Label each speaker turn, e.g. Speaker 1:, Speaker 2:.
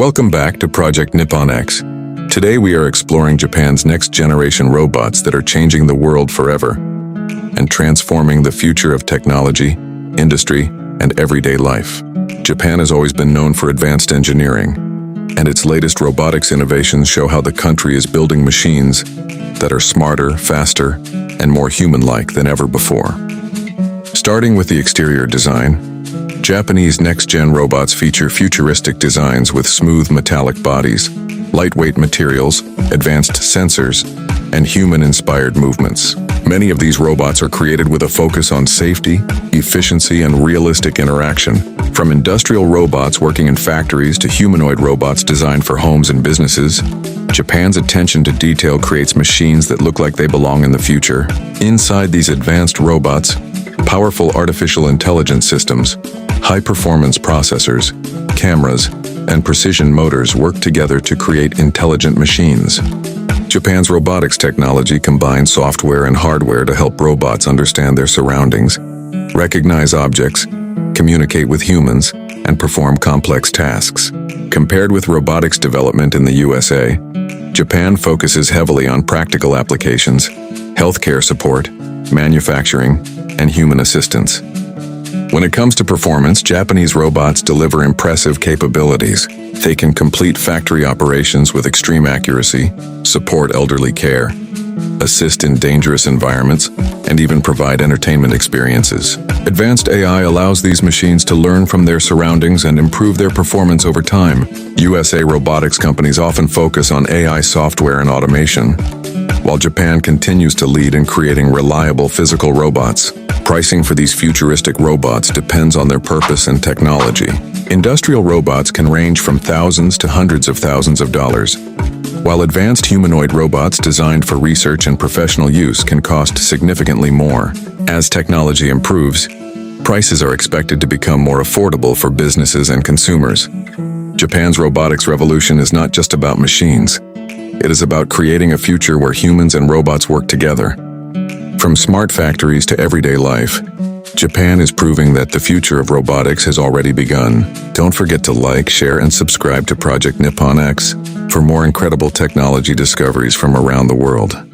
Speaker 1: Welcome back to Project Nippon X. Today we are exploring Japan's next-generation robots that are changing the world forever and transforming the future of technology, industry, and everyday life. Japan has always been known for advanced engineering, and its latest robotics innovations show how the country is building machines that are smarter, faster, and more human-like than ever before. Starting with the exterior design, Japanese next-gen robots feature futuristic designs with smooth metallic bodies, lightweight materials, advanced sensors, and human-inspired movements. Many of these robots are created with a focus on safety, efficiency, and realistic interaction. From industrial robots working in factories to humanoid robots designed for homes and businesses, Japan's attention to detail creates machines that look like they belong in the future. Inside these advanced robots, powerful artificial intelligence systems, high-performance processors, cameras, and precision motors work together to create intelligent machines. Japan's robotics technology combines software and hardware to help robots understand their surroundings, recognize objects, communicate with humans, and perform complex tasks. Compared with robotics development in the USA, Japan focuses heavily on practical applications, healthcare support, manufacturing, and human assistance. When it comes to performance, Japanese robots deliver impressive capabilities. They can complete factory operations with extreme accuracy, support elderly care, assist in dangerous environments, and even provide entertainment experiences. Advanced AI allows these machines to learn from their surroundings and improve their performance over time. USA robotics companies often focus on AI software and automation, while Japan continues to lead in creating reliable physical robots. Pricing for these futuristic robots depends on their purpose and technology. Industrial robots can range from thousands to hundreds of thousands of dollars, while advanced humanoid robots designed for research and professional use can cost significantly more. As technology improves, prices are expected to become more affordable for businesses and consumers. Japan's robotics revolution is not just about machines. It is about creating a future where humans and robots work together. From smart factories to everyday life, Japan is proving that the future of robotics has already begun. Don't forget to like, share, and subscribe to Project Nippon X for more incredible technology discoveries from around the world.